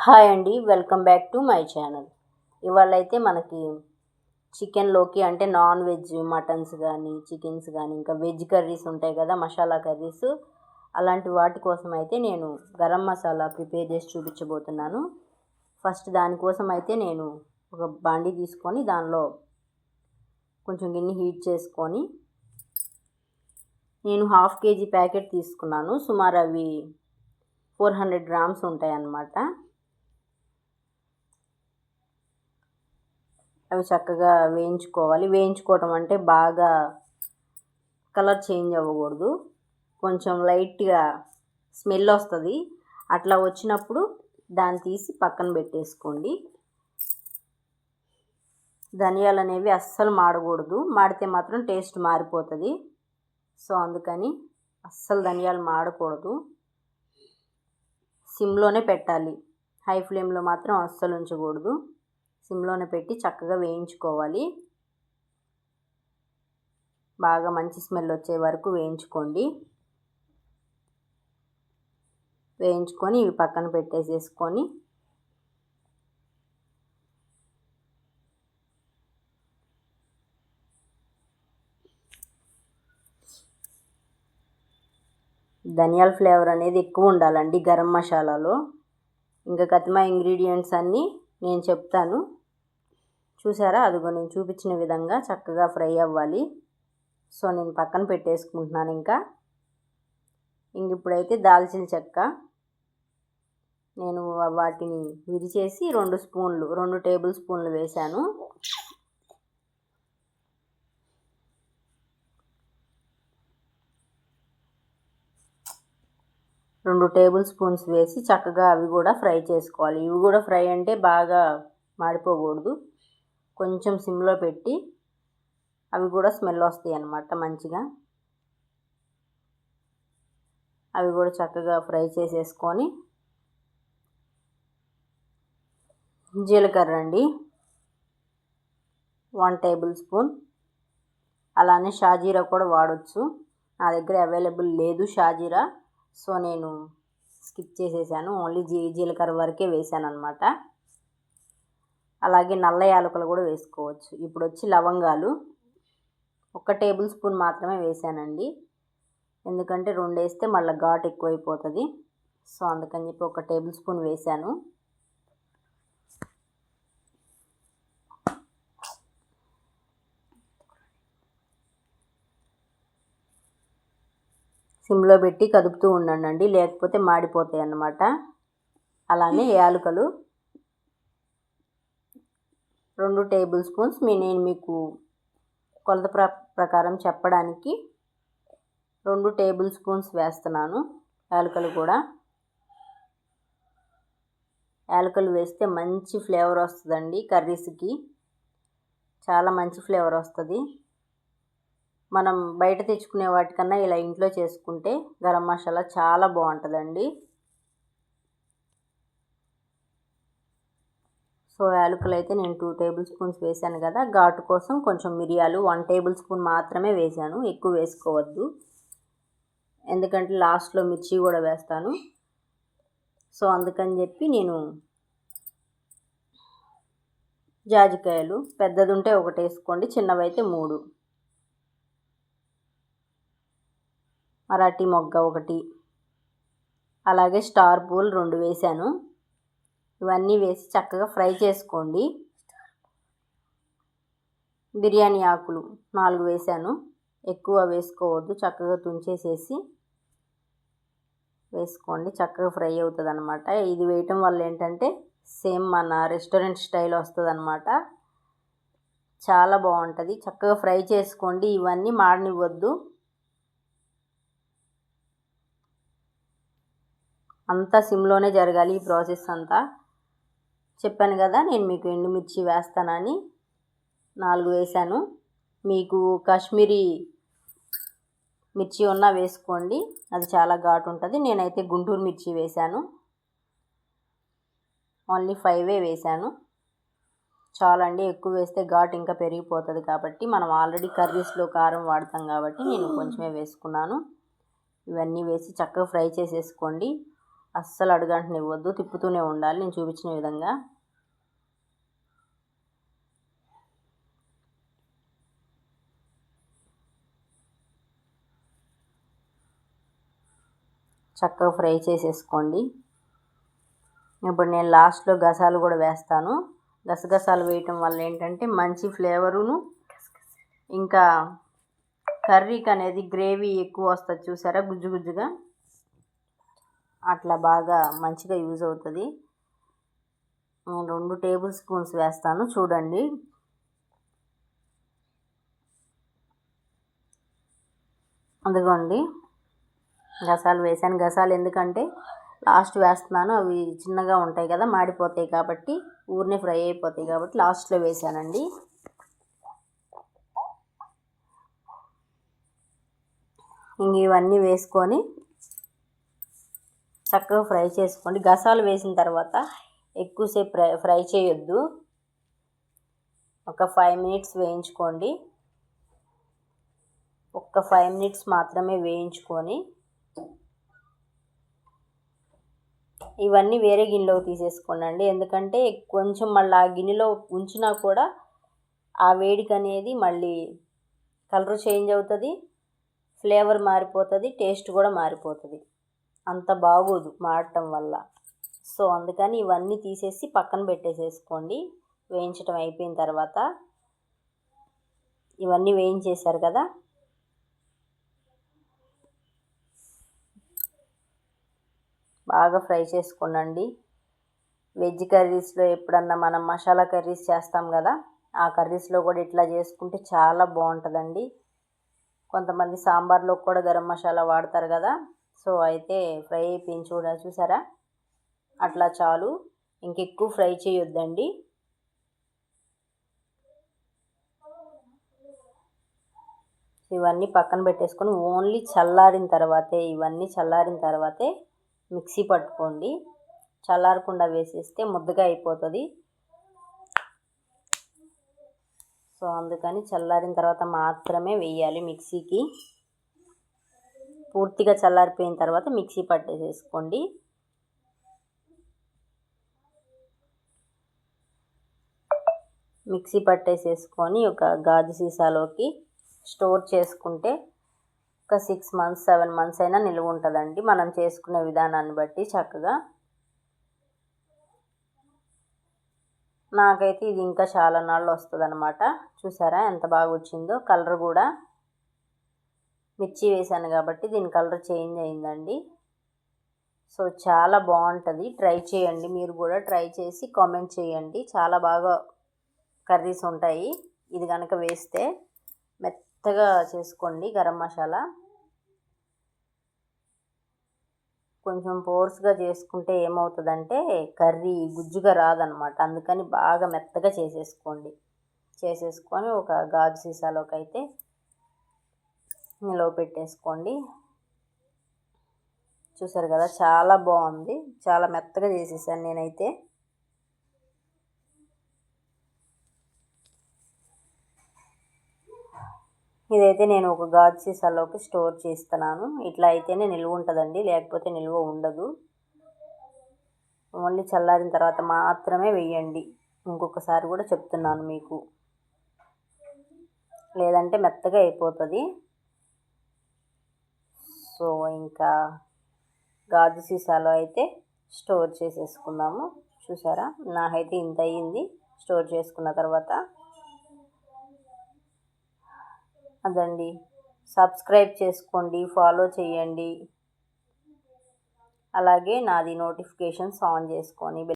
Hi అండి, welcome back to my channel. ఇవాళ అయితే మనకి చికెన్లోకి అంటే నాన్ వెజ్ మటన్స్ కానీ చికెన్స్ కానీ ఇంకా వెజ్ కర్రీస్ ఉంటాయి కదా, మసాలా కర్రీస్. అలాంటి వాటి కోసం అయితే నేను గరం మసాలా ప్రిపేర్ చేసి చూపించబోతున్నాను. ఫస్ట్ దానికోసం అయితే నేను ఒక బాండి తీసుకొని దానిలో కొంచెం గిన్నె హీట్ చేసుకొని నేను 1/2 kg ప్యాకెట్ తీసుకున్నాను. సుమారు అవి 400 grams ఉంటాయి అన్నమాట. అవి చక్కగా వేయించుకోవాలి. వేయించుకోవటం అంటే బాగా కలర్ చేంజ్ అవ్వకూడదు, కొంచెం లైట్గా స్మెల్ వస్తుంది. అట్లా వచ్చినప్పుడు దాన్ని తీసి పక్కన పెట్టేసుకోండి. ధనియాలు అనేవి అస్సలు మాడకూడదు, మాడితే మాత్రం టేస్ట్ మారిపోతుంది. సో అందుకని అస్సలు ధనియాలు మాడకూడదు, సిమ్లోనే పెట్టాలి. హై ఫ్లేమ్లో మాత్రం అస్సలు ఉంచకూడదు, సిమ్లోనే పెట్టి చక్కగా వేయించుకోవాలి. బాగా మంచి స్మెల్ వచ్చే వరకు వేయించుకోండి. వేయించుకొని ఇవి పక్కన పెట్టేసేసుకొని ధనియాల ఫ్లేవర్ అనేది ఎక్కువ ఉండాలండి గరం మసాలాలో. ఇంకా కతిమా ఇంగ్రీడియంట్స్ అన్నీ నేను చెప్తాను, చూసారా? అదిగో నేను చూపించిన విధంగా చక్కగా ఫ్రై అవ్వాలి. సో నేను పక్కన పెట్టేసుకుంటున్నాను. ఇంక ఇప్పుడైతే దాల్చిన చెక్క నేను వాటిని విరిచేసి 2 టేబుల్ స్పూన్లు వేశాను. రెండు టేబుల్ స్పూన్స్ వేసి చక్కగా అవి కూడా ఫ్రై చేసుకోవాలి. ఇవి కూడా ఫ్రై అంటే బాగా మాడిపోకూడదు, కొంచెం సిమ్లో పెట్టి అవి కూడా స్మెల్ వస్తాయి అన్నమాట మంచిగా. అవి కూడా చక్కగా ఫ్రై చేసేసుకొని జీలకర్ర అండి 1 టేబుల్ స్పూన్, అలానే షాజీరా కూడా వాడచ్చు. నా దగ్గర అవైలబుల్ లేదు షాజీరా, సో నేను స్కిప్ చేసేసాను, ఓన్లీ జీలకర్ర వరకే వేసాను అనమాట. అలాగే నల్ల యాలకులు కూడా వేసుకోవచ్చు. ఇప్పుడు వచ్చి లవంగాలు 1 టేబుల్ స్పూన్ మాత్రమే వేసానండి, ఎందుకంటే 2 వేస్తే మళ్ళీ ఘాటు ఎక్కువైపోతుంది. సో అందుకని చెప్పి 1 టేబుల్ స్పూన్ వేసాను. సిమ్లో పెట్టి కదుపుతూ ఉండండి, లేకపోతే మాడిపోతాయి అన్నమాట. అలానే యాలకులు 2 టేబుల్ స్పూన్స్, నేను మీకు కొలత ప్రకారం చెప్పడానికి 2 టేబుల్ స్పూన్స్ వేస్తున్నాను. యాలకులు కూడా, యాలకులు వేస్తే మంచి ఫ్లేవర్ వస్తుందండి కర్రీస్కి, చాలా మంచి ఫ్లేవర్ వస్తుంది. మనం బయట తెచ్చుకునే వాటికన్నా ఇలా ఇంట్లో చేసుకుంటే గరం మసాలా చాలా బాగుంటుందండి. సో యాలకులు అయితే నేను 2 టేబుల్ స్పూన్స్ వేసాను కదా, ఘాటు కోసం కొంచెం మిరియాలు 1 టేబుల్ స్పూన్ మాత్రమే వేసాను, ఎక్కువ వేసుకోవద్దు, ఎందుకంటే లాస్ట్లో మిర్చి కూడా వేస్తాను. సో అందుకని చెప్పి నేను జాజికాయలు పెద్దది ఉంటే 1 వేసుకోండి, చిన్నవైతే 3, మరాఠీ మొగ్గ 1, అలాగే స్టార్ పూల్ 2 వేసాను. ఇవన్నీ వేసి చక్కగా ఫ్రై చేసుకోండి. బిర్యానీ ఆకులు 4 వేసాను, ఎక్కువ వేసుకోవద్దు, చక్కగా తుంచేసేసి వేసుకోండి, చక్కగా ఫ్రై అవుతుంది అనమాట. ఇది వేయటం వల్ల ఏంటంటే సేమ్ మన రెస్టారెంట్ స్టైల్ వస్తుంది అనమాట, చాలా బాగుంటుంది. చక్కగా ఫ్రై చేసుకోండి, ఇవన్నీ మాడనివ్వద్దు, అంతా సిమ్లోనే జరగాలి ఈ ప్రాసెస్ అంతా. చెప్పాను కదా నేను మీకు ఎండుమిర్చి వేస్తానని, 4 వేసాను. మీకు కాశ్మీరీ మిర్చి ఉన్నా వేసుకోండి, అది చాలా ఘాటు ఉంటుంది. నేనైతే గుంటూరు మిర్చి వేసాను, ఓన్లీ 5 వేసాను. చాలండి, ఎక్కువ వేస్తే ఘాటు ఇంకా పెరిగిపోతుంది కాబట్టి మనం ఆల్రెడీ కర్రీస్లో కారం వాడతాం కాబట్టి నేను కొంచెమే వేసుకున్నాను. ఇవన్నీ వేసి చక్కగా ఫ్రై చేసేసుకోండి. అస్సలు అడుగంటనివ్వద్దు, తిప్పుతూనే ఉండాలి నేను చూపించిన విధంగా. చక్కగా ఫ్రై చేసేసుకోండి. ఇప్పుడు నేను లాస్ట్లో గసాలు కూడా వేస్తాను. గసగసాలు వేయటం వల్ల ఏంటంటే మంచి ఫ్లేవరును, ఇంకా కర్రీకి అనేది గ్రేవీ ఎక్కువ వస్తుంది చూసారా, గుజ్జు గుజ్జుగా, అట్లా బాగా మంచిగా యూజ్ అవుతుంది. నేను 2 టేబుల్ స్పూన్స్ వేస్తాను చూడండి. అదిగోండి గసాలు వేసాను. గసాలు ఎందుకంటే లాస్ట్ వేస్తున్నాను, అవి చిన్నగా ఉంటాయి కదా, మాడిపోతాయి కాబట్టి, ఊరినే ఫ్రై అయిపోతాయి కాబట్టి లాస్ట్లో వేసానండి. ఇంక ఇవన్నీ వేసుకొని చక్కగా ఫ్రై చేసుకోండి. గసాలు వేసిన తర్వాత ఎక్కువసేపు ఫ్రై చేయొద్దు, ఒక 5 మినిట్స్ వేయించుకోండి. ఒక్క 5 మినిట్స్ మాత్రమే వేయించుకొని ఇవన్నీ వేరే గిన్నెలోకి తీసేసుకోండి. ఎందుకంటే కొంచెం మళ్ళీ ఆ గిన్నెలో ఉంచినా కూడా ఆ వేడికి అనేది మళ్ళీ కలర్ చేంజ్ అవుతుంది, ఫ్లేవర్ మారిపోతుంది, టేస్ట్ కూడా మారిపోతుంది, అంత బాగోదు మాడటం వల్ల. సో అందుకని ఇవన్నీ తీసేసి పక్కన పెట్టేసేసుకోండి. వేయించడం అయిపోయిన తర్వాత ఇవన్నీ వేయించేశారు కదా, బాగా ఫ్రై చేసుకోండి. వెజ్ కర్రీస్లో ఎప్పుడన్నా మనం మసాలా కర్రీస్ చేస్తాం కదా, ఆ కర్రీస్లో కూడా ఇట్లా చేసుకుంటే చాలా బాగుంటుందండి. కొంతమంది సాంబార్లో కూడా గరం మసాలా వాడతారు కదా. సో అయితే ఫ్రై అయిపోయింది చూసారా, అట్లా చాలు, ఇంకెక్కువ ఫ్రై చేయొద్దండి. ఇవన్నీ పక్కన పెట్టేసుకొని ఓన్లీ చల్లారిన తర్వాతే మిక్సీ పట్టుకోండి. చల్లారకుండా వేసేస్తే ముద్దగా అయిపోతుంది. సో అందుకని చల్లారిన తర్వాత మాత్రమే వేయాలి మిక్సీకి. పూర్తిగా చల్లారిపోయిన తర్వాత మిక్సీ పట్టేసేసుకోండి. మిక్సీ పట్టేసేసుకొని ఒక గాజు సీసాలోకి స్టోర్ చేసుకుంటే ఒక 6 months 7 months అయినా నిల్వ ఉంటుందండి, మనం చేసుకునే విధానాన్ని బట్టి. చక్కగా నాకైతే ఇది ఇంకా చాలా నాళ్ళు వస్తుంది అనమాట. చూసారా ఎంత బాగా వచ్చిందో, కలర్ కూడా మిర్చి వేసాను కాబట్టి దీని కలర్ చేంజ్ అయిందండి. సో చాలా బాగుంటుంది, ట్రై చేయండి. మీరు కూడా ట్రై చేసి కామెంట్ చేయండి. చాలా బాగా కర్రీస్ ఉంటాయి ఇది కనుక వేస్తే. మెత్తగా చేసుకోండి గరం మసాలా, కొంచెం పోర్స్గా చేసుకుంటే ఏమవుతుందంటే కర్రీ గుజ్జుగా రాదనమాట. అందుకని బాగా మెత్తగా చేసేసుకొని ఒక గాజు సీసాలోకి అయితే నిలవ పెట్టేసుకోండి. చూసారు కదా చాలా బాగుంది, చాలా మెత్తగా చేసేసాను నేనైతే. ఇదైతే నేను ఒక గాజు సీసాలోకి స్టోర్ చేస్తున్నాను. ఇట్లా అయితేనే నిల్వ ఉంటుందండి, లేకపోతే నిల్వ ఉండదు. ఓన్లీ చల్లారిన తర్వాత మాత్రమే వేయండి, ఇంకొకసారి కూడా చెప్తున్నాను మీకు, లేదంటే మెత్తగా అయిపోతుంది. సో ఇంకా గాజు సీసాలో అయితే స్టోర్ చేసేసుకుందాము. చూసారా నాకైతే ఇంత అయ్యింది స్టోర్ చేసుకున్న తర్వాత. అదండి, సబ్స్క్రైబ్ చేసుకోండి, ఫాలో చేయండి, అలాగే నాది నోటిఫికేషన్స్ ఆన్ చేసుకొని